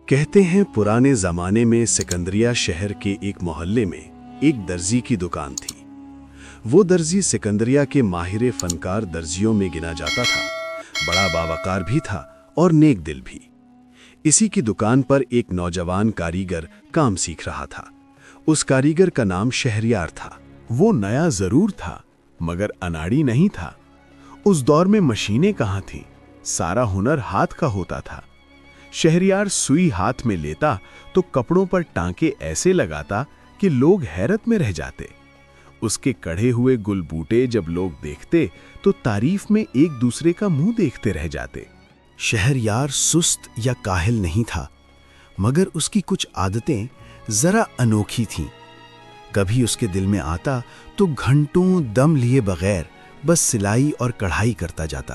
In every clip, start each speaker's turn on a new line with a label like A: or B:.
A: کہتے ہیں پرانے زمانے میں سکندریہ شہر کے ایک محلے میں ایک درزی کی دکان تھی۔ وہ درزی سکندریہ کے ماہر فنکار درزیوں میں گنا جاتا تھا، بڑا باوقار بھی تھا اور نیک دل بھی۔ اسی کی دکان پر ایک نوجوان کاریگر کام سیکھ رہا تھا۔ اس کاریگر کا نام شہریار تھا۔ وہ نیا ضرور تھا مگر اناڑی نہیں تھا۔ اس دور میں مشینیں کہاں تھیں، سارا ہنر ہاتھ کا ہوتا تھا۔ شہریار سوئی ہاتھ میں لیتا تو کپڑوں پر ٹانکے ایسے لگاتا کہ لوگ حیرت میں رہ جاتے۔ اس کے کڑھے ہوئے گل بوٹے جب لوگ دیکھتے تو تعریف میں ایک دوسرے کا منہ دیکھتے رہ جاتے۔ شہریار سست یا کاہل نہیں تھا، مگر اس کی کچھ عادتیں ذرا انوکھی تھیں۔ کبھی اس کے دل میں آتا تو گھنٹوں دم لیے بغیر بس سلائی اور کڑھائی کرتا جاتا،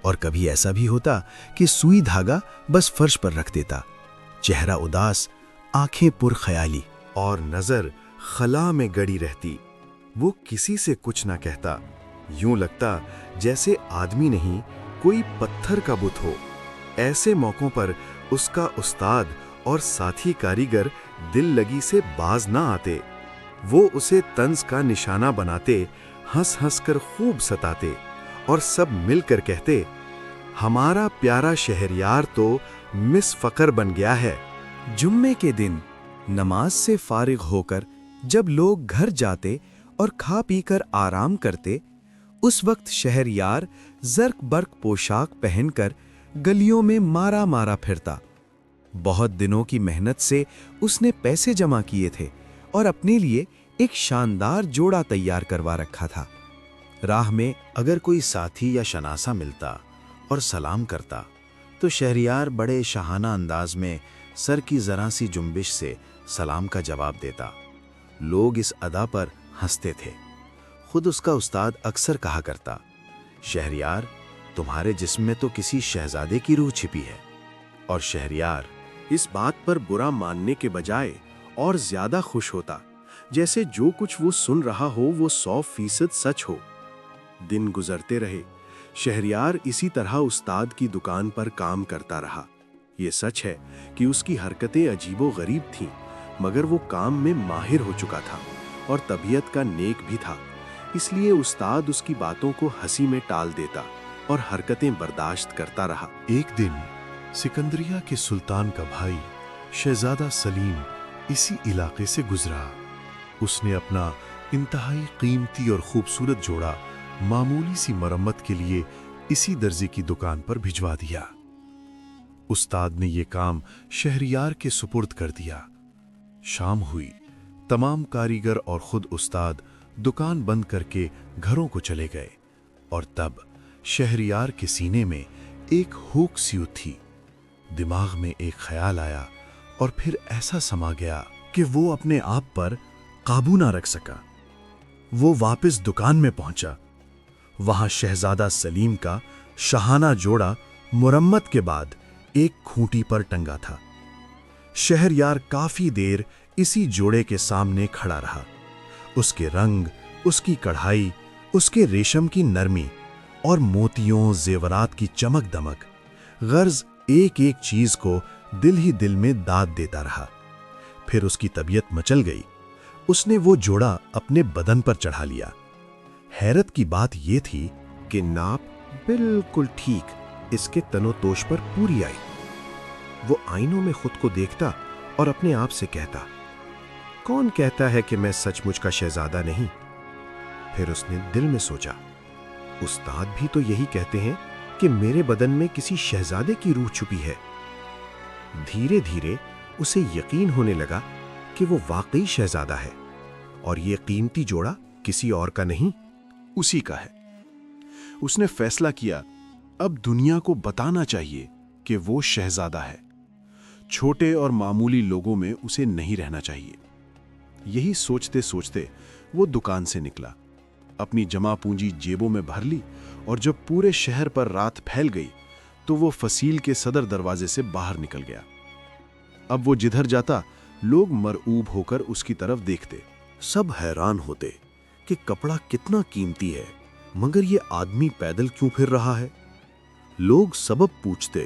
A: اور کبھی ایسا بھی ہوتا کہ سوئی دھاگا بس فرش پر رکھ دیتا، چہرہ اداس، آنکھیں پر خیالی اور نظر خلا میں گڑی رہتی۔ وہ کسی سے کچھ نہ کہتا، یوں لگتا جیسے آدمی نہیں کوئی پتھر کا بت ہو۔ ایسے موقعوں پر اس کا استاد اور ساتھی کاریگر دل لگی سے باز نہ آتے۔ وہ اسے طنز کا نشانہ بناتے، ہنس ہنس کر خوب ستاتے اور سب مل کر کہتے، ہمارا پیارا شہریار تو مس فقر بن گیا ہے۔ جمعے کے دن نماز سے فارغ ہو کر جب لوگ گھر جاتے اور کھا پی کر آرام کرتے، اس وقت شہریار زرق برق پوشاک پہن کر گلیوں میں مارا مارا پھرتا۔ بہت دنوں کی محنت سے اس نے پیسے جمع کیے تھے اور اپنے لیے ایک شاندار جوڑا تیار کروا رکھا تھا۔ راہ میں اگر کوئی ساتھی یا شناسہ ملتا اور سلام کرتا تو شہریار بڑے شاہانہ انداز میں سر کی ذرا سی جنبش سے سلام کا جواب دیتا۔ لوگ اس ادا پر ہنستے تھے۔ خود اس کا استاد اکثر کہا کرتا، شہریار تمہارے جسم میں تو کسی شہزادے کی روح چھپی ہے۔ اور شہریار اس بات پر برا ماننے کے بجائے اور زیادہ خوش ہوتا، جیسے جو کچھ وہ سن رہا ہو وہ 100% سچ ہو۔ دن گزرتے رہے، شہریار اسی طرح استاد کی دکان پر کام کرتا رہا۔ یہ سچ ہے کہ اس کی حرکتیں عجیب و غریب تھیں، مگر وہ کام میں ماہر ہو چکا تھا اور طبیعت کا نیک بھی تھا، اس لیے استاد اس کی باتوں کو ہنسی میں ٹال دیتا اور حرکتیں برداشت کرتا رہا۔ ایک دن سکندریہ کے سلطان کا بھائی شہزادہ سلیم اسی علاقے سے گزرا۔ اس نے اپنا انتہائی قیمتی اور خوبصورت جوڑا معمولی سی مرمت کے لیے اسی درزی کی دکان پر بھجوا دیا۔ استاد نے یہ کام شہریار کے سپرد کر دیا۔ شام ہوئی، تمام کاریگر اور خود استاد دکان بند کر کے گھروں کو چلے گئے، اور تب شہریار کے سینے میں ایک ہوک سی اٹھی۔ دماغ میں ایک خیال آیا اور پھر ایسا سما گیا کہ وہ اپنے آپ پر قابو نہ رکھ سکا۔ وہ واپس دکان میں پہنچا۔ وہاں شہزادہ سلیم کا شاہانہ جوڑا مرمت کے بعد ایک کھوٹی پر ٹنگا تھا۔ شہریار کافی دیر اسی جوڑے کے سامنے کھڑا رہا۔ اس کے رنگ، اس کی کڑھائی، اس کے ریشم کی نرمی اور موتیوں زیورات کی چمک دمک، غرض ایک ایک چیز کو دل ہی دل میں داد دیتا رہا۔ پھر اس کی طبیعت مچل گئی۔ اس نے وہ جوڑا اپنے بدن پر چڑھا لیا۔ حیرت کی بات یہ تھی کہ ناپ بالکل ٹھیک اس کے تن و توش پر پوری آئی۔ وہ آئینوں میں خود کو دیکھتا اور اپنے آپ سے کہتا، کون کہتا ہے کہ میں سچ مچ کا شہزادہ نہیں؟ پھر اس نے دل میں سوچا، استاد بھی تو یہی کہتے ہیں کہ میرے بدن میں کسی شہزادے کی روح چھپی ہے۔ دھیرے دھیرے اسے یقین ہونے لگا کہ وہ واقعی شہزادہ ہے، اور یہ قیمتی جوڑا کسی اور کا نہیں، اسی کا ہے۔ اس نے فیصلہ کیا، اب دنیا کو بتانا چاہیے کہ وہ شہزادہ ہے۔ چھوٹے اور معمولی لوگوں میں اسے نہیں رہنا چاہیے۔ یہی سوچتے سوچتے وہ دکان سے نکلا، اپنی جمع پونجی جیبوں میں بھر لی، اور جب پورے شہر پر رات پھیل گئی تو وہ فصیل کے صدر دروازے سے باہر نکل گیا۔ اب وہ جدھر جاتا لوگ مرعوب ہو کر اس کی طرف دیکھتے۔ سب حیران ہوتے کہ کپڑا کتنا قیمتی ہے، مگر یہ آدمی پیدل کیوں پھر رہا ہے؟ لوگ سبب پوچھتے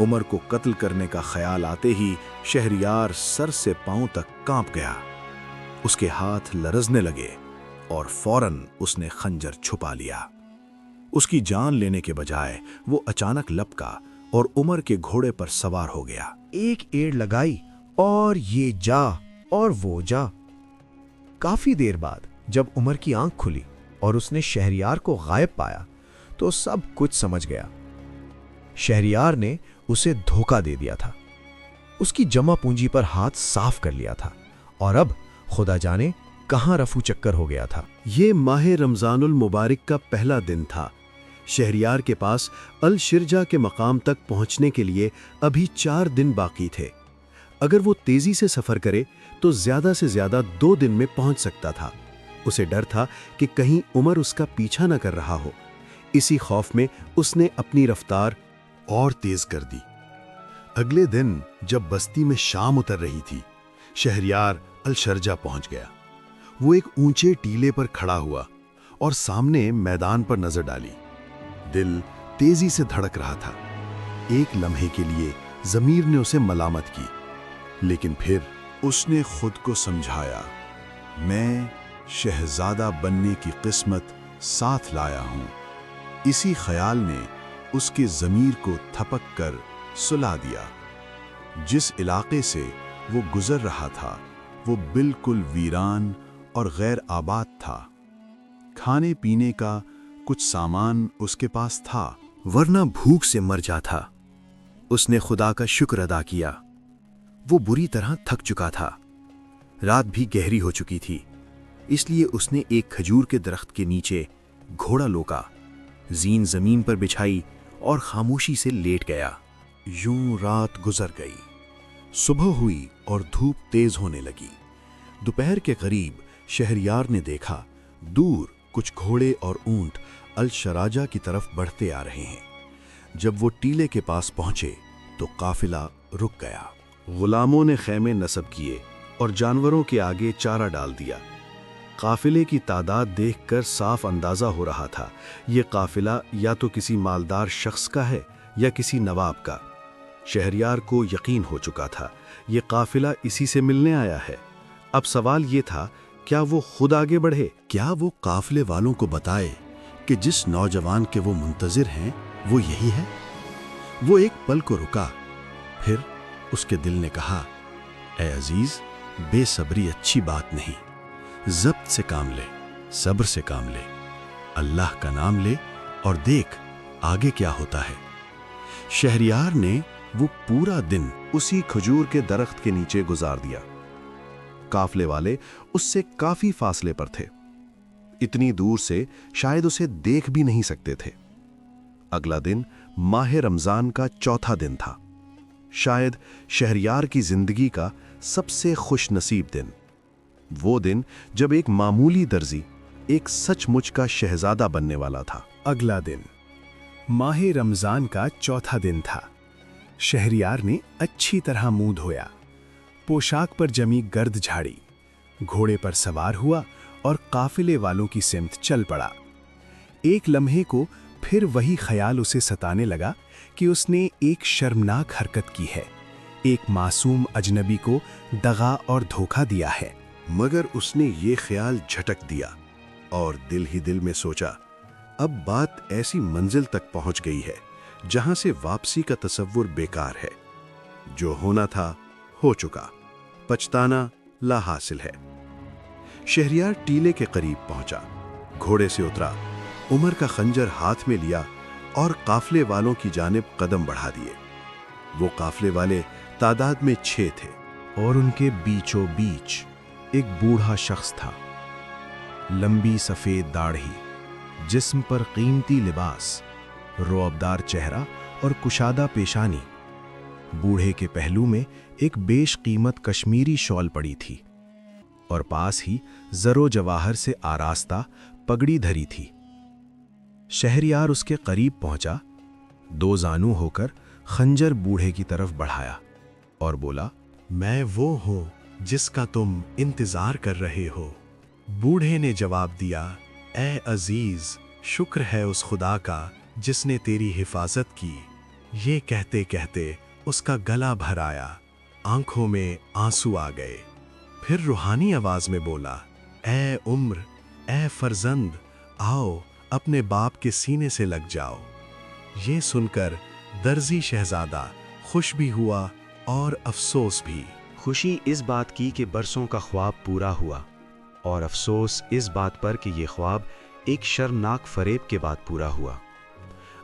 B: عمر کو قتل کرنے کا خیال آتے ہی شہریار سر سے پاؤں تک کانپ گیا۔ اس کے ہاتھ لرزنے لگے اور فوراً اس نے خنجر چھپا لیا۔ اس کی جان لینے کے بجائے وہ اچانک لپکا اور عمر کے گھوڑے پر سوار ہو گیا۔
C: ایک ایڑ لگائی اور یہ جا اور وہ جا۔ کافی دیر بعد جب عمر کی آنکھ کھلی اور اس نے شہریار کو غائب پایا تو سب کچھ سمجھ گیا۔ شہریار نے اسے دھوکہ دے دیا تھا، اس کی جمع پونجی پر ہاتھ صاف کر لیا تھا اور اب خدا جانے کہاں رفو چکر ہو گیا تھا۔
A: یہ ماہ رمضان المبارک کا پہلا دن تھا۔ شہریار کے پاس الشرجہ کے مقام تک پہنچنے کے لیے ابھی 4 دن باقی تھے۔ اگر وہ تیزی سے سفر کرے تو زیادہ سے زیادہ 2 دن میں پہنچ سکتا تھا۔ اسے ڈر تھا کہ کہیں عمر اس کا پیچھا نہ کر رہا ہو۔ اسی خوف میں اس نے اپنی رفتار اور تیز کر دی۔ اگلے دن جب بستی میں شام اتر رہی تھی، شہریار الشرجہ پہنچ گیا۔ وہ ایک اونچے ٹیلے پر کھڑا ہوا اور سامنے میدان پر نظر ڈالی۔ دل تیزی سے دھڑک رہا تھا۔ ایک لمحے کے لیے ضمیر نے اسے ملامت کی، لیکن پھر اس نے خود کو سمجھایا، میں شہزادہ بننے کی قسمت ساتھ لایا ہوں۔ اسی خیال نے اس کے ضمیر کو تھپک کر سلا دیا۔ جس علاقے سے وہ گزر رہا تھا وہ بالکل ویران اور غیر آباد تھا۔ کھانے پینے کا کچھ سامان اس کے پاس تھا، ورنہ بھوک سے مر جاتا۔ اس نے خدا کا شکر ادا کیا۔ وہ بری طرح تھک چکا تھا۔ رات بھی گہری ہو چکی تھی، اس لیے اس نے ایک کھجور کے درخت کے نیچے گھوڑا لوکا، زین زمین پر بچھائی اور خاموشی سے لیٹ گیا۔ یوں رات گزر گئی۔ صبح ہوئی اور دھوپ تیز ہونے لگی۔ دوپہر کے قریب شہریار نے دیکھا دور کچھ گھوڑے اور اونٹ الشراجہ کی طرف بڑھتے آ رہے ہیں۔ جب وہ ٹیلے کے پاس پہنچے تو قافلہ رک گیا۔ غلاموں نے خیمے نصب کیے اور جانوروں کے آگے چارہ ڈال دیا۔ قافلے کی تعداد دیکھ کر صاف اندازہ ہو رہا تھا یہ قافلہ یا تو کسی مالدار شخص کا ہے یا کسی نواب کا۔ شہریار کو یقین ہو چکا تھا یہ قافلہ اسی سے ملنے آیا ہے۔ اب سوال یہ تھا، کیا وہ خود آگے بڑھے؟ کیا وہ قافلے والوں کو بتائے کہ جس نوجوان کے وہ منتظر ہیں وہ یہی ہے؟ وہ ایک پل کو رکا، پھر اس کے دل نے کہا، اے عزیز، بے صبری اچھی بات نہیں۔ ضبط سے کام لے، صبر سے کام لے، اللہ کا نام لے اور دیکھ آگے کیا ہوتا ہے۔ شہریار نے وہ پورا دن اسی کھجور کے درخت کے نیچے گزار دیا۔ قافلے والے اس سے کافی فاصلے پر تھے، اتنی دور سے شاید اسے دیکھ بھی نہیں سکتے تھے۔ اگلا دن ماہ رمضان کا چوتھا دن تھا، شاید شہریار کی زندگی کا سب سے خوش نصیب دن۔ وہ دن جب ایک معمولی درزی ایک سچ مچ کا شہزادہ بننے والا تھا۔ اگلا دن ماہ رمضان کا چوتھا دن تھا۔ شہریار نے اچھی طرح منہ دھویا، پوشاک پر جمی گرد جھاڑی، گھوڑے پر سوار ہوا اور قافلے والوں کی سمت چل پڑا۔ ایک لمحے کو پھر وہی خیال اسے ستانے لگا کہ اس نے ایک شرمناک حرکت کی ہے، ایک معصوم اجنبی کو دغا اور دھوکہ دیا ہے۔ مگر اس نے یہ خیال جھٹک دیا اور دل ہی دل میں سوچا، اب بات ایسی منزل تک پہنچ گئی ہے جہاں سے واپسی کا تصور بیکار ہے۔ جو ہونا تھا ہو چکا، پچھتانا لا حاصل ہے۔ شہریار ٹیلے کے قریب پہنچا، گھوڑے سے اترا، عمر کا خنجر ہاتھ میں لیا اور قافلے والوں کی جانب قدم بڑھا دیے۔ وہ قافلے والے تعداد میں 6 تھے اور ان کے بیچوں بیچ ایک بوڑھا شخص تھا، لمبی سفید داڑھی، جسم پر قیمتی لباس، رعبدار چہرہ اور کشادہ پیشانی۔ بوڑھے کے پہلو میں ایک بیش قیمت کشمیری شال پڑی تھی اور پاس ہی زر و جواہر سے آراستہ پگڑی دھری تھی۔ شہریار اس کے قریب پہنچا، 2 زانو ہو کر خنجر بوڑھے کی طرف بڑھایا اور بولا، میں وہ ہوں جس کا تم انتظار کر رہے ہو۔ بوڑھے نے جواب دیا، اے عزیز، شکر ہے اس خدا کا جس نے تیری حفاظت کی۔ یہ کہتے کہتے اس کا گلا بھر آیا، آنکھوں میں آنسو آ گئے۔ پھر روحانی آواز میں بولا، اے عمر، اے فرزند، آؤ اپنے باپ کے سینے سے لگ جاؤ۔ یہ سن کر درزی شہزادہ خوش بھی ہوا اور افسوس بھی۔
D: خوشی اس بات کی کہ برسوں کا خواب پورا ہوا، اور افسوس اس بات پر کہ یہ خواب ایک شرمناک فریب کے بعد پورا ہوا۔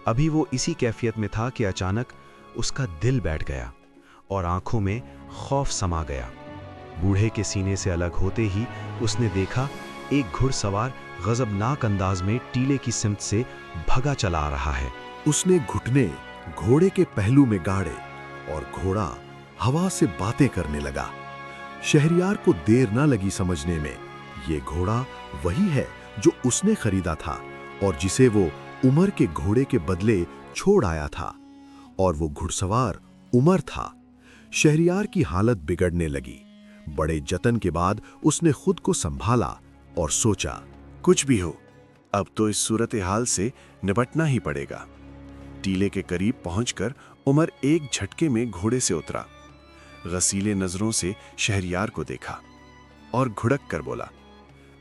D: ابھی وہ اسی کیفیت میں تھا کہ اچانک اس کا دل بیٹھ گیا اور آنکھوں میں خوف سما گیا۔ بوڑھے کے سینے سے الگ ہوتے ہی اس نے دیکھا ایک گھڑ سوار غضبناک انداز میں ٹیلے کی سمت سے بھگا چلا آ رہا ہے۔
B: اس نے گھٹنے گھوڑے کے پہلو میں گاڑے اور گھوڑا ہوا سے باتیں کرنے لگا۔ شہریار کو دیر نہ لگی سمجھنے میں، یہ گھوڑا وہی ہے جو اس نے خریدا تھا اور جسے وہ عمر کے گھوڑے کے بدلے چھوڑ آیا تھا، اور وہ گھڑسوار عمر تھا۔ شہریار کی حالت بگڑنے لگی۔ بڑے جتن کے بعد اس نے خود کو سنبھالا اور سوچا،
A: کچھ بھی ہو، اب تو اس صورتحال سے نپٹنا ہی پڑے گا۔ ٹیلے کے قریب پہنچ کر عمر ایک جھٹکے میں گھوڑے سے اترا، غسیلے نظروں سے شہریار کو دیکھا اور گھڑک کر بولا،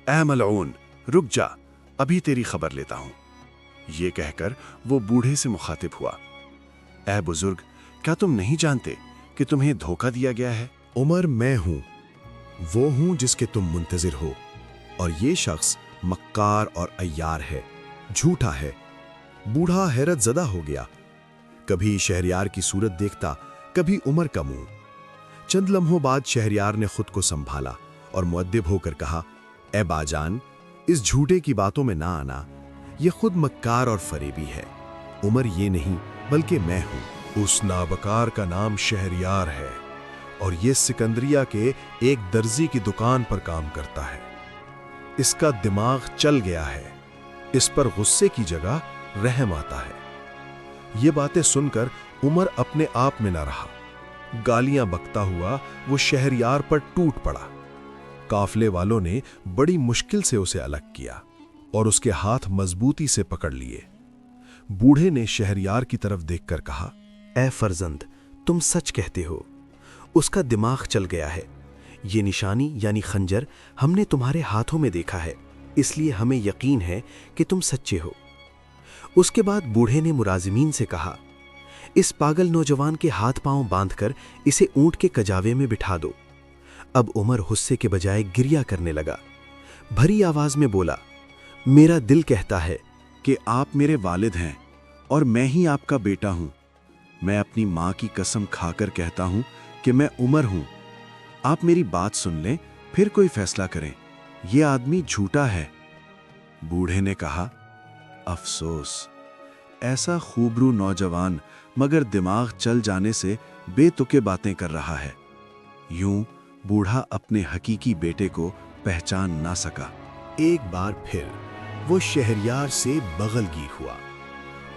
A: اے ملعون، رک جا، ابھی تیری خبر لیتا ہوں۔ یہ کہہ کر وہ بوڑھے سے مخاطب ہوا، اے بزرگ، کیا تم نہیں جانتے کہ تمہیں دھوکہ دیا گیا ہے؟
B: عمر میں ہوں، وہ ہوں جس کے تم منتظر ہو، اور یہ شخص مکار اور عیار ہے، جھوٹا ہے۔ بوڑھا حیرت زدہ ہو گیا، کبھی شہریار کی صورت دیکھتا، کبھی عمر کا منہ۔ چند لمحوں بعد شہریار نے خود کو سنبھالا اور مؤدب ہو کر کہا، اے باجان، اس جھوٹے کی باتوں میں نہ آنا، یہ خود مکار اور فریبی ہے۔ عمر یہ نہیں بلکہ میں ہوں۔ اس نابکار کا نام شہریار ہے اور یہ سکندریہ کے ایک درزی کی دکان پر کام کرتا ہے۔ اس کا دماغ چل گیا ہے، اس پر غصے کی جگہ رحم آتا ہے۔ یہ باتیں سن کر عمر اپنے آپ میں نہ رہا، گالیاں بکتا ہوا وہ شہریار پر ٹوٹ پڑا۔ قافلے والوں نے بڑی مشکل سے اسے الگ کیا اور اس کے ہاتھ مضبوطی سے پکڑ لیے۔ بوڑھے نے شہریار کی طرف دیکھ کر کہا،
C: اے فرزند، تم سچ کہتے ہو، اس کا دماغ چل گیا ہے۔ یہ نشانی یعنی خنجر ہم نے تمہارے ہاتھوں میں دیکھا ہے، اس لیے ہمیں یقین ہے کہ تم سچے ہو۔ اس کے بعد بوڑھے نے ملازمین سے کہا، اس پاگل نوجوان کے ہاتھ پاؤں باندھ کر اسے اونٹ کے کجاوے میں بٹھا دو۔ اب عمر غصے کے بجائے گریہ کرنے لگا، بھری آواز میں بولا، میرا دل کہتا ہے
A: کہ آپ میرے والد ہیں اور میں ہی آپ کا بیٹا ہوں۔ میں اپنی ماں کی قسم کھا کر کہتا ہوں کہ میں عمر ہوں۔ آپ میری بات سن لیں، پھر کوئی فیصلہ کریں۔ یہ آدمی جھوٹا ہے۔ بوڑھے نے کہا، افسوس، ایسا خوبرو نوجوان مگر دماغ چل جانے سے بے تکے باتیں کر رہا ہے۔ یوں بوڑھا اپنے حقیقی بیٹے کو پہچان نہ سکا۔
B: ایک بار پھر وہ شہریار سے بغل گیر ہوا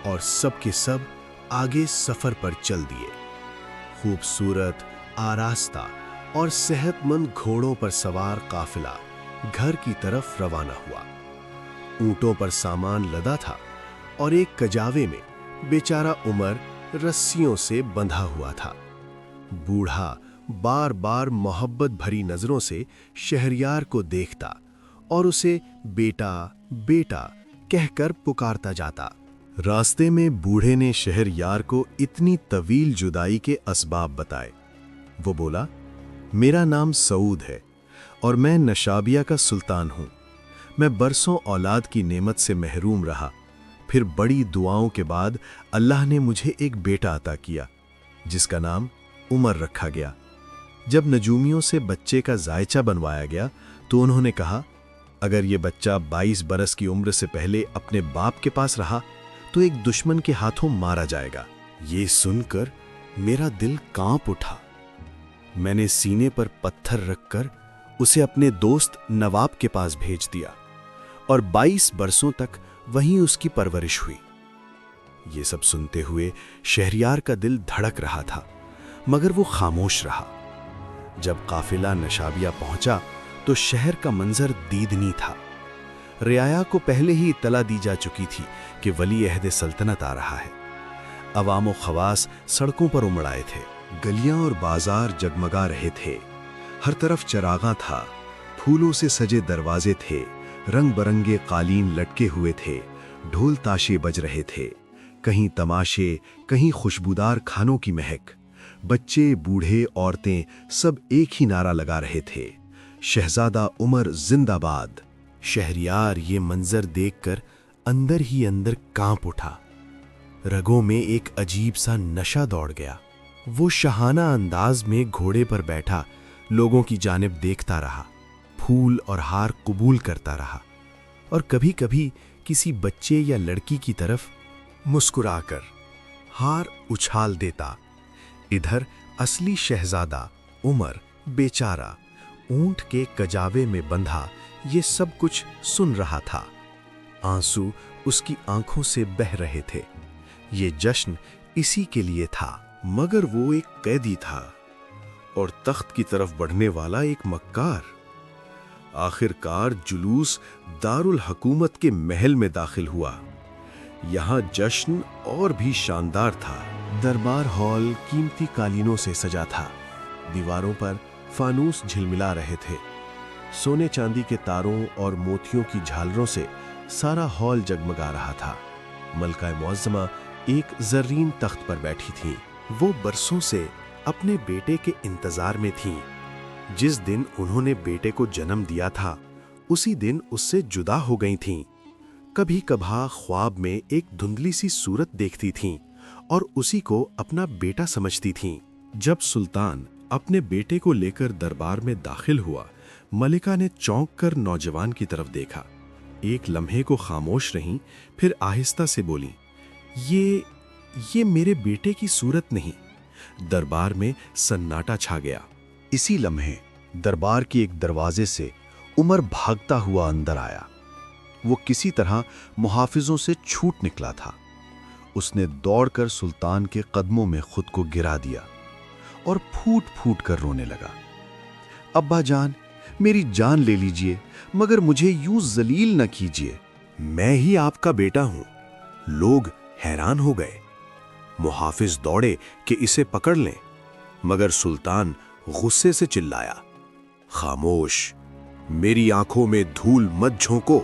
B: اور سب کے سب آگے سفر پر چل دیے۔ خوبصورت، آراستہ اور صحت مند گھوڑوں پر سوار قافلہ گھر کی طرف روانہ ہوا۔ اونٹوں پر سامان لدا تھا اور ایک کجاوے میں بیچارہ عمر رسیوں سے بندھا ہوا تھا۔ بوڑھا بار بار محبت بھری نظروں سے شہریار کو دیکھتا اور اسے بیٹا بیٹا کہہ کر پکارتا جاتا۔ راستے میں بوڑھے نے شہریار کو اتنی طویل جدائی کے اسباب بتائے۔ وہ بولا، میرا نام سعود ہے اور میں نشابیہ کا سلطان ہوں۔ میں برسوں اولاد کی نعمت سے محروم رہا، پھر بڑی دعاؤں کے بعد اللہ نے مجھے ایک بیٹا عطا کیا جس کا نام عمر رکھا گیا۔ جب نجومیوں سے بچے کا ذائچہ بنوایا گیا تو انہوں نے کہا، اگر یہ بچہ 22 برس کی عمر سے پہلے اپنے باپ کے پاس رہا تو ایک دشمن کے ہاتھوں مارا جائے گا۔ یہ سن کر میرا دل کانپ اٹھا۔ میں نے سینے پر پتھر رکھ کر اسے اپنے دوست نواب کے پاس بھیج دیا اور 22 برسوں تک وہیں اس کی پرورش ہوئی۔ یہ سب سنتے ہوئے شہریار کا دل دھڑک رہا تھا، مگر وہ خاموش رہا۔ جب قافلہ نشابیہ پہنچا تو شہر کا منظر دیدنی تھا۔ رعایا کو پہلے ہی اطلاع دی جا چکی تھی کہ ولی عہد سلطنت آ رہا ہے۔
C: عوام و خواص سڑکوں پر امڑ آئے تھے۔
B: گلیاں اور بازار جگمگا رہے تھے، ہر طرف چراغاں تھا، پھولوں سے سجے دروازے تھے، رنگ برنگے قالین لٹکے ہوئے تھے، ڈھول تاشے بج رہے تھے، کہیں تماشے، کہیں خوشبودار کھانوں کی مہک۔ بچے، بوڑھے، عورتیں سب ایک ہی نعرہ لگا رہے تھے، شہزادہ عمر زندہ باد۔
C: شہریار یہ منظر دیکھ کر اندر ہی اندر کانپ اٹھا، رگوں میں ایک عجیب سا نشہ دوڑ گیا۔ وہ شاہانہ انداز میں گھوڑے پر بیٹھا لوگوں کی جانب دیکھتا رہا، پھول اور ہار قبول کرتا رہا، اور کبھی کبھی کسی بچے یا لڑکی کی طرف مسکرا کر ہار اچھال دیتا۔ ادھر اصلی شہزادہ عمر بیچارہ اونٹ کے کجاوے میں بندھا یہ سب کچھ سن رہا تھا۔ آنسو اس کی آنکھوں سے بہہ رہے تھے۔ یہ جشن اسی کے لیے تھا،
A: مگر وہ ایک قیدی تھا اور تخت کی طرف بڑھنے والا ایک مکار۔ آخر کار جلوس دارالحکومت کے محل میں داخل ہوا۔ یہاں جشن اور بھی شاندار تھا۔
C: دربار ہال قیمتی قالینوں سے سجا تھا، دیواروں پر فانوس جھلملا رہے تھے، سونے چاندی کے تاروں اور موتیوں کی جھالروں سے سارا ہال جگمگا رہا تھا۔ ملکہ معظمہ ایک زرین تخت پر بیٹھی تھیں۔ وہ برسوں سے اپنے بیٹے کے انتظار میں تھیں۔ جس دن انہوں نے بیٹے کو جنم دیا تھا اسی دن اس سے جدا ہو گئی تھیں۔ کبھی کبھار خواب میں ایک دھندلی سی صورت دیکھتی تھیں اور اسی کو اپنا بیٹا سمجھتی تھیں۔
A: جب سلطان اپنے بیٹے کو لے کر دربار میں داخل ہوا، ملکہ نے چونک کر نوجوان کی طرف دیکھا، ایک لمحے کو خاموش رہیں، پھر آہستہ سے بولیں، یہ میرے بیٹے کی صورت نہیں۔ دربار میں سناٹا چھا گیا۔
B: اسی لمحے دربار کی ایک دروازے سے عمر بھاگتا ہوا اندر آیا۔ وہ کسی طرح محافظوں سے چھوٹ نکلا تھا۔ اس نے دوڑ کر سلطان کے قدموں میں خود کو گرا دیا اور پھوٹ پھوٹ کر رونے لگا۔ ابا جان، میری جان لے لیجئے، مگر مجھے یوں ذلیل نہ کیجئے۔
C: میں ہی آپ کا بیٹا ہوں۔ لوگ حیران ہو گئے، محافظ دوڑے کہ اسے پکڑ لیں، مگر سلطان غصے سے چلایا، خاموش، میری آنکھوں میں دھول مت جھونکو۔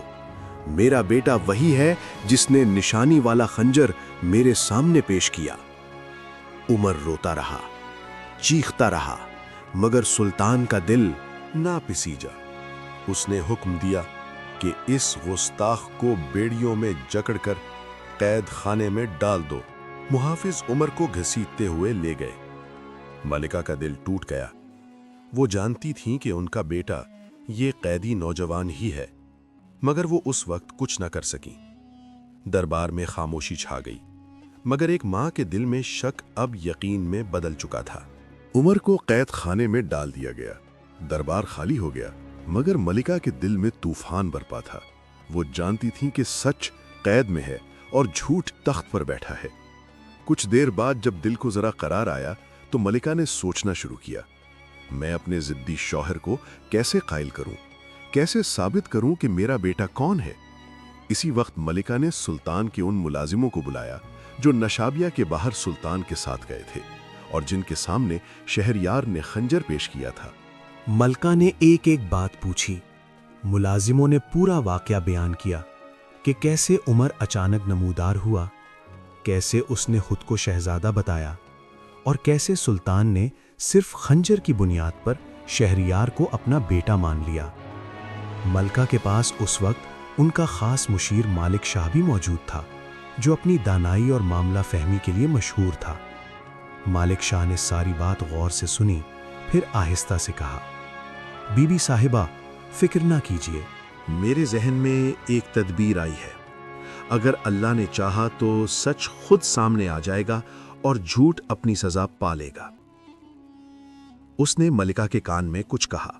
C: میرا بیٹا وہی ہے جس نے نشانی والا خنجر میرے سامنے پیش کیا۔ عمر روتا رہا، چیختا رہا، مگر سلطان کا دل نہ پسیجا۔ اس نے حکم دیا کہ اس گستاخ کو بیڑیوں میں جکڑ کر قید خانے میں ڈال دو۔
A: محافظ عمر کو گھسیٹتے ہوئے لے گئے۔ ملکہ کا دل ٹوٹ گیا۔ وہ جانتی تھیں کہ ان کا بیٹا یہ قیدی نوجوان ہی ہے، مگر وہ اس وقت کچھ نہ کر سکیں۔ دربار میں خاموشی چھا گئی، مگر ایک ماں کے دل میں شک اب یقین میں بدل چکا تھا۔ عمر کو قید خانے میں ڈال دیا گیا، دربار خالی ہو گیا، مگر ملکہ کے دل میں طوفان برپا تھا۔ وہ جانتی تھیں کہ سچ قید میں ہے اور جھوٹ تخت پر بیٹھا ہے۔ کچھ دیر بعد جب دل کو ذرا قرار آیا تو ملکہ نے سوچنا شروع کیا، میں اپنے ضدی شوہر کو کیسے قائل کروں، کیسے ثابت کروں کہ میرا بیٹا کون ہے۔ اسی وقت ملکہ نے سلطان کے ان ملازموں کو بلایا جو نشابیہ کے باہر سلطان کے ساتھ گئے تھے اور جن کے سامنے شہریار نے خنجر پیش کیا تھا۔
C: ملکہ نے ایک ایک بات پوچھی۔ ملازموں نے پورا واقعہ بیان کیا کہ کیسے عمر اچانک نمودار ہوا، کیسے اس نے خود کو شہزادہ بتایا، اور کیسے سلطان نے صرف خنجر کی بنیاد پر شہریار کو اپنا بیٹا مان لیا۔ ملکہ کے پاس اس وقت ان کا خاص مشیر مالک شاہ بھی موجود تھا، جو اپنی دانائی اور معاملہ فہمی کے لیے مشہور تھا۔ مالک شاہ نے ساری بات غور سے سنی، پھر آہستہ سے کہا، بی بی صاحبہ، فکر نہ کیجیے،
A: میرے ذہن میں ایک تدبیر آئی ہے۔ اگر اللہ نے چاہا تو سچ خود سامنے آ جائے گا اور جھوٹ اپنی سزا پا لے گا۔ اس نے ملکہ کے کان میں کچھ کہا۔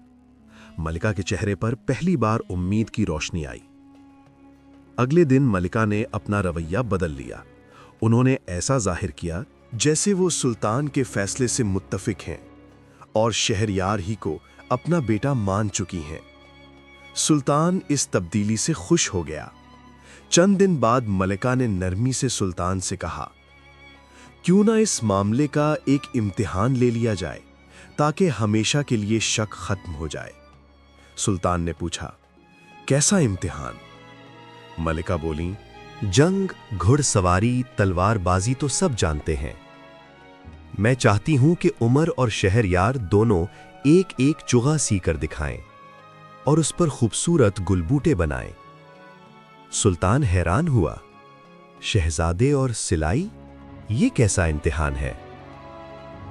A: ملکہ کے چہرے پر پہلی بار امید کی روشنی آئی۔ اگلے دن ملکہ نے اپنا رویہ بدل لیا۔ انہوں نے ایسا ظاہر کیا جیسے وہ سلطان کے فیصلے سے متفق ہیں اور شہریار ہی کو اپنا بیٹا مان چکی ہیں۔ سلطان اس تبدیلی سے خوش ہو گیا۔ چند دن بعد ملکہ نے نرمی سے سلطان سے کہا، کیوں نہ اس معاملے کا ایک امتحان لے لیا جائے تاکہ ہمیشہ کے لیے شک ختم ہو جائے۔ سلطان نے پوچھا، کیسا امتحان؟ ملکہ بولیں،
C: جنگ، گھڑ سواری، تلوار بازی تو سب جانتے ہیں۔ میں چاہتی ہوں کہ عمر اور شہریار دونوں ایک ایک چغا سی کر دکھائیں اور اس پر خوبصورت گلبوٹے بنائیں۔ سلطان حیران ہوا، شہزادے اور سلائی، یہ کیسا امتحان ہے؟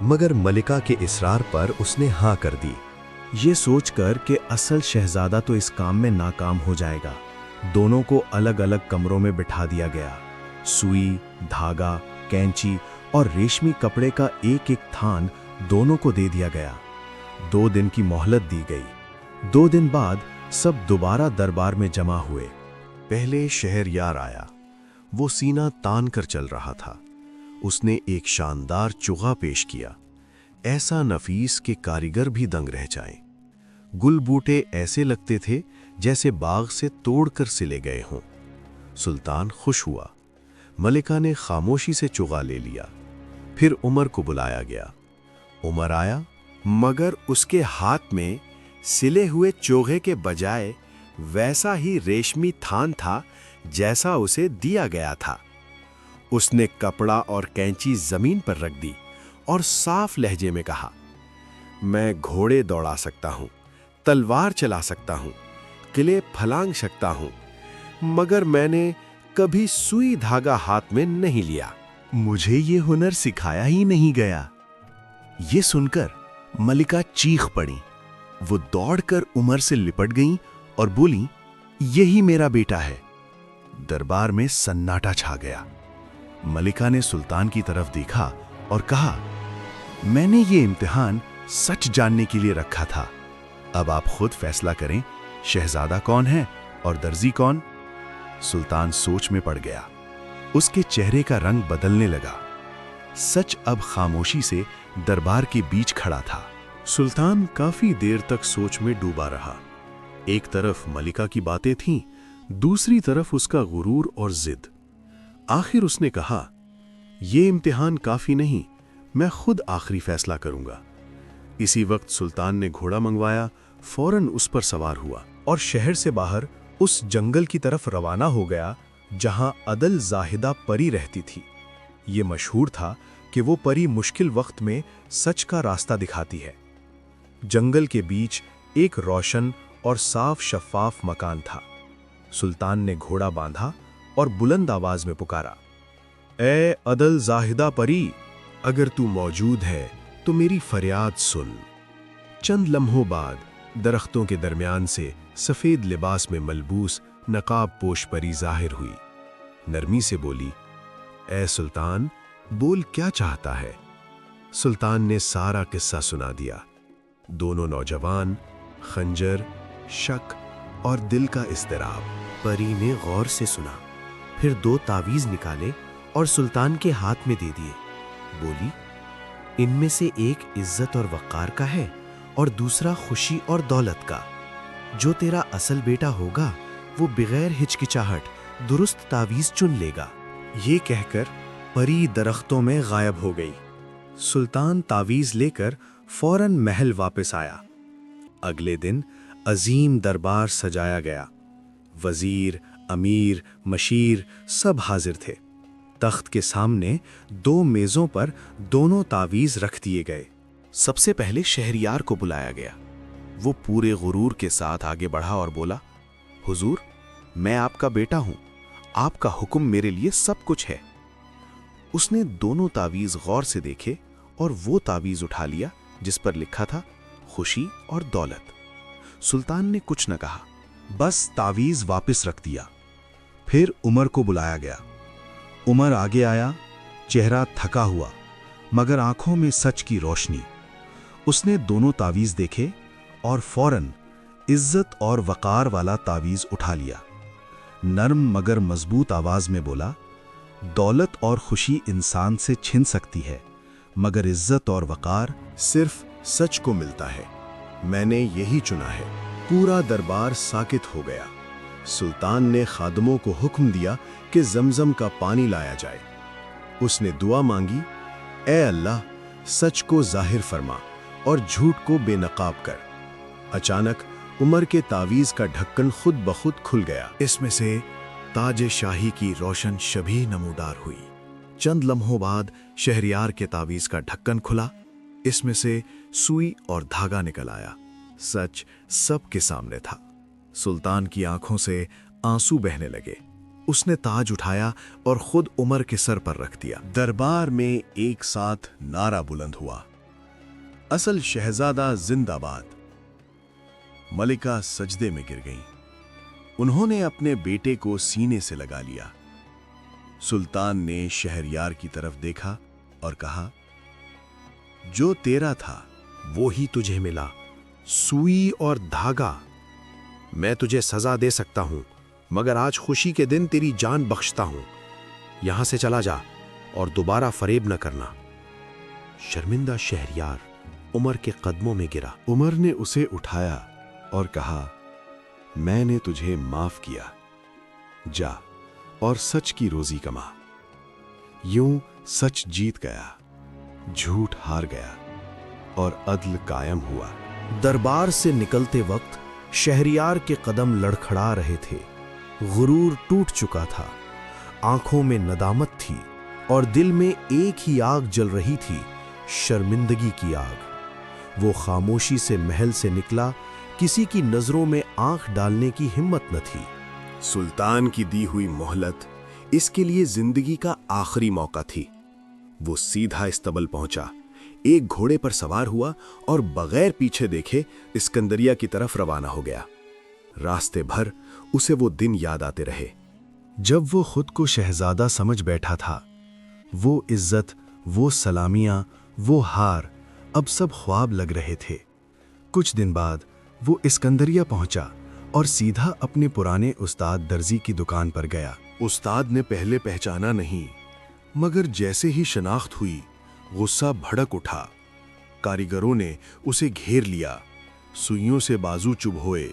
C: مگر ملکہ کے اصرار پر اس نے ہاں کر دی،
B: یہ سوچ کر کہ اصل شہزادہ تو اس کام میں ناکام ہو جائے گا۔ دونوں کو الگ الگ کمروں میں بٹھا دیا گیا۔ سوئی، دھاگا، کینچی اور ریشمی کپڑے کا ایک ایک تھان دونوں کو دے دیا گیا۔ 2 دن کی مہلت دی گئی۔ 2 دن بعد سب دوبارہ دربار میں جمع ہوئے۔
A: پہلے شہریار آیا۔ وہ سینہ تان کر چل رہا تھا۔ اس نے ایک شاندار چغا پیش کیا، ایسا نفیس کہ کاریگر بھی دنگ رہ جائیں۔ گل بوٹے ایسے لگتے تھے جیسے باغ سے توڑ کر سلے گئے ہوں۔ سلطان خوش ہوا۔ ملکہ نے خاموشی سے چغا لے لیا۔ پھر عمر کو بلایا گیا۔ عمر آیا،
B: مگر اس کے ہاتھ میں سلے ہوئے چوغے کے بجائے ویسا ہی ریشمی تھان تھا جیسا اسے دیا گیا تھا۔ اس نے کپڑا اور کینچی زمین پر رکھ دی اور صاف لہجے میں کہا، میں گھوڑے دوڑا سکتا ہوں، تلوار چلا سکتا ہوں، قلعے پھلانگ سکتا ہوں، مگر میں نے کبھی سوئی دھاگا ہاتھ میں نہیں لیا۔
A: مجھے یہ ہنر سکھایا ہی نہیں گیا۔ یہ سن کر ملکہ چیخ پڑی۔ وہ دوڑ کر عمر سے لپٹ گئیں اور بولیں، یہی میرا بیٹا ہے۔ دربار میں سناٹا چھا گیا۔ ملکہ نے سلطان کی طرف دیکھا اور کہا، میں نے یہ امتحان سچ جاننے کے لیے رکھا تھا۔ اب آپ خود فیصلہ کریں، شہزادہ کون ہے اور درزی کون؟ سلطان سوچ میں پڑ گیا۔ اس کے چہرے کا رنگ بدلنے لگا۔ سچ اب خاموشی سے دربار کے بیچ کھڑا تھا۔ سلطان کافی دیر تک سوچ میں ڈوبا رہا۔ ایک طرف ملکہ کی باتیں تھیں، دوسری طرف اس کا غرور اور ضد۔ آخر اس نے کہا، یہ امتحان کافی نہیں، میں خود آخری فیصلہ کروں گا۔ اسی وقت سلطان نے گھوڑا منگوایا، فوراً اس پر سوار ہوا اور شہر سے باہر اس جنگل کی طرف روانہ ہو گیا جہاں عدل زاہدہ پری رہتی تھی۔ یہ مشہور تھا کہ وہ پری مشکل وقت میں سچ کا راستہ دکھاتی ہے۔ جنگل کے بیچ ایک روشن اور صاف شفاف مکان تھا۔ سلطان نے گھوڑا باندھا اور بلند آواز میں پکارا، اے عدل زاہدہ پری، اگر تو موجود ہے تو میری فریاد سن۔ چند لمحوں بعد درختوں کے درمیان سے سفید لباس میں ملبوس نقاب پوش پری ظاہر ہوئی۔ نرمی سے بولی، اے سلطان، بول کیا چاہتا ہے؟ سلطان نے سارا قصہ سنا دیا۔ دونوں نوجوان، خنجر، شک اور دل کا اضطراب۔
C: پری نے غور سے سنا، پھر 2 تعویذ نکالے اور سلطان کے ہاتھ میں دے دیے۔ بولی، ان میں سے ایک عزت اور وقار کا ہے اور دوسرا خوشی اور دولت کا۔ جو تیرا اصل بیٹا ہوگا وہ بغیر ہچکچاہٹ درست تعویذ چن لے گا۔
A: یہ کہہ کر پری درختوں میں غائب ہو گئی۔ سلطان تعویذ لے کر فوراً محل واپس آیا۔ اگلے دن عظیم دربار سجایا گیا۔ وزیر، امیر، مشیر سب حاضر تھے۔ تخت کے سامنے 2 میزوں پر دونوں تعویذ رکھ دیے گئے۔
B: سب سے پہلے شہریار کو بلایا گیا۔ وہ پورے غرور کے ساتھ آگے بڑھا اور بولا، حضور، میں آپ کا بیٹا ہوں، آپ کا حکم میرے لیے سب کچھ ہے۔ اس نے دونوں تعویذ غور سے دیکھے اور وہ تعویذ اٹھا لیا جس پر لکھا تھا خوشی اور دولت۔ سلطان نے کچھ نہ کہا،
A: بس تعویذ واپس رکھ دیا۔ پھر عمر کو بلایا گیا۔ عمر آگے آیا، چہرہ تھکا ہوا مگر آنکھوں میں سچ کی روشنی۔ اس نے دونوں تعویذ دیکھے اور فوراً عزت اور وقار والا تعویذ اٹھا لیا۔ نرم مگر مضبوط آواز میں بولا، دولت اور خوشی انسان سے چھن سکتی ہے مگر عزت اور وقار صرف سچ کو ملتا ہے۔ میں نے یہی چنا ہے۔ پورا دربار ساکت ہو گیا۔ سلطان نے خادموں کو حکم دیا کہ زمزم کا پانی لایا جائے۔ اس نے دعا مانگی اے اللہ، سچ کو ظاہر فرما اور جھوٹ کو بے نقاب کر۔ اچانک عمر کے تعویذ کا ڈھکن خود بخود کھل گیا۔
B: اس میں سے تاج شاہی کی روشن شبیہ نمودار ہوئی۔ چند لمحوں بعد شہریار کے تعویذ کا ڈھکن کھلا، اس میں سے سوئی اور دھاگا نکل آیا۔ سچ سب کے سامنے تھا۔ سلطان کی آنکھوں سے آنسو بہنے لگے۔ اس نے تاج اٹھایا اور خود عمر کے سر پر رکھ دیا۔
A: دربار میں ایک ساتھ نعرہ بلند ہوا، اصل شہزادہ زندہ باد۔ ملکہ سجدے میں گر گئیں۔ انہوں نے اپنے بیٹے کو سینے سے لگا لیا۔ سلطان نے شہریار کی طرف دیکھا اور کہا، جو تیرا تھا
C: وہی تجھے ملا، سوئی اور دھاگا۔ میں تجھے سزا دے سکتا ہوں، مگر آج خوشی کے دن تیری جان بخشتا ہوں۔ یہاں سے چلا جا اور دوبارہ فریب نہ کرنا۔ شرمندہ شہریار عمر کے قدموں میں گرا۔
A: عمر نے اسے اٹھایا اور کہا، میں نے تجھے معاف کیا، جا اور سچ کی روزی کما۔ یوں سچ جیت گیا، جھوٹ ہار گیا اور عدل قائم ہوا۔
C: دربار سے نکلتے وقت شہریار کے قدم لڑکھڑا رہے تھے۔ غرور ٹوٹ چکا تھا، آنکھوں میں ندامت تھی اور دل میں ایک ہی آگ جل رہی تھی، شرمندگی کی آگ۔ وہ خاموشی سے محل سے نکلا، کسی کی نظروں میں آنکھ ڈالنے کی ہمت نہ تھی۔
A: سلطان کی دی ہوئی مہلت اس کے لیے زندگی کا آخری موقع تھی۔ وہ سیدھا استبل پہنچا، ایک گھوڑے پر سوار ہوا اور بغیر پیچھے دیکھے اسکندریہ کی طرف روانہ ہو گیا۔ راستے بھر اسے وہ دن یاد آتے رہے جب وہ خود کو شہزادہ سمجھ بیٹھا تھا۔ وہ عزت، وہ سلامیاں، وہ ہار اب سب خواب لگ رہے تھے۔ کچھ دن بعد وہ اسکندریہ پہنچا اور سیدھا اپنے پرانے استاد درزی کی دکان پر گیا۔ استاد نے پہلے پہچانا نہیں، مگر جیسے ہی شناخت ہوئی غصہ بھڑک اٹھا۔ کاریگروں نے اسے گھیر لیا، سوئیوں سے بازو چبھ ہوئے،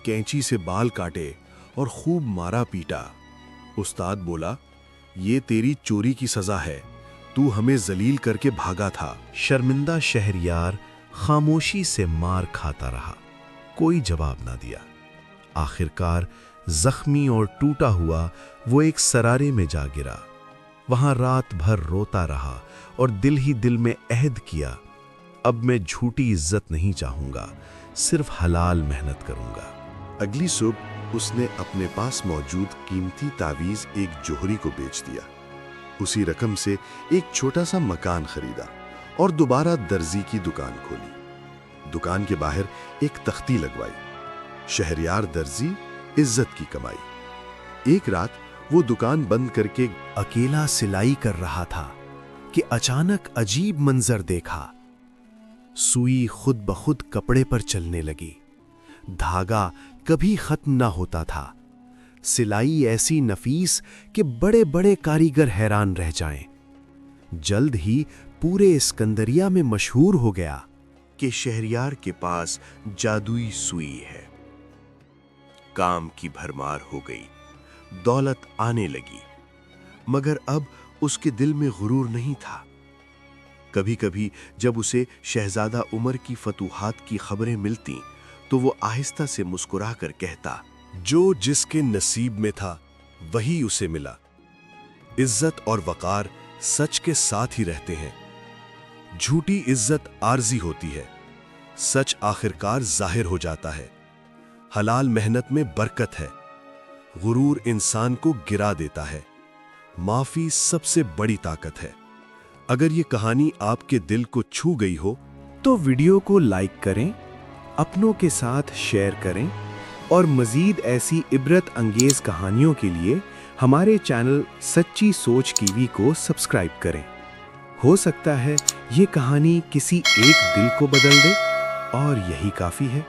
A: کینچی سے بال کاٹے اور خوب مارا پیٹا۔ استاد بولا، یہ تیری چوری کی سزا ہے، تو ہمیں ذلیل کر کے بھاگا تھا۔
C: شرمندہ شہریار خاموشی سے مار کھاتا رہا، کوئی جواب نہ دیا۔ آخرکار زخمی اور ٹوٹا ہوا وہ ایک سرارے میں جا گرا۔ وہاں رات بھر روتا رہا اور دل ہی دل میں عہد کیا، اب میں جھوٹی عزت نہیں چاہوں گا، صرف حلال محنت کروں گا۔
A: اگلی صبح اس نے اپنے پاس موجود قیمتی تعویذ ایک جوہری کو بیچ دیا۔ اسی رقم سے ایک چھوٹا سا مکان خریدا اور دوبارہ درزی کی دکان کھولی۔ دکان کے باہر ایک تختی لگوائی، شہریار درزی، عزت کی کمائی۔ ایک رات وہ دکان بند کر کے
C: اکیلا سلائی کر رہا تھا کہ اچانک عجیب منظر دیکھا۔ سوئی خود بخود کپڑے پر چلنے لگی، دھاگا کبھی ختم نہ ہوتا تھا، سلائی ایسی نفیس کہ بڑے بڑے کاریگر حیران رہ جائیں۔ جلد ہی پورے اسکندریہ میں مشہور ہو گیا
A: کہ شہریار کے پاس جادوئی سوئی ہے۔ کام کی بھرمار ہو گئی، دولت آنے لگی، مگر اب اس کے دل میں غرور نہیں تھا۔ کبھی کبھی جب اسے شہزادہ عمر کی فتوحات کی خبریں ملتی تو وہ آہستہ سے مسکرا کر کہتا، جو جس کے نصیب میں تھا وہی اسے ملا۔ عزت اور وقار سچ کے ساتھ ہی رہتے ہیں۔ جھوٹی عزت عارضی ہوتی ہے، سچ آخرکار ظاہر ہو جاتا ہے۔ حلال محنت میں برکت ہے، غرور انسان کو گرا دیتا ہے۔ معافی سب سے بڑی طاقت ہے۔ اگر یہ کہانی آپ کے دل کو چھو گئی ہو
C: تو ویڈیو کو لائک کریں، اپنوں کے ساتھ شیئر کریں اور مزید ایسی عبرت انگیز کہانیوں کے لیے ہمارے چینل سچی سوچ ٹی وی کو سبسکرائب کریں۔ ہو سکتا ہے یہ کہانی کسی ایک دل کو بدل دے، اور یہی کافی ہے۔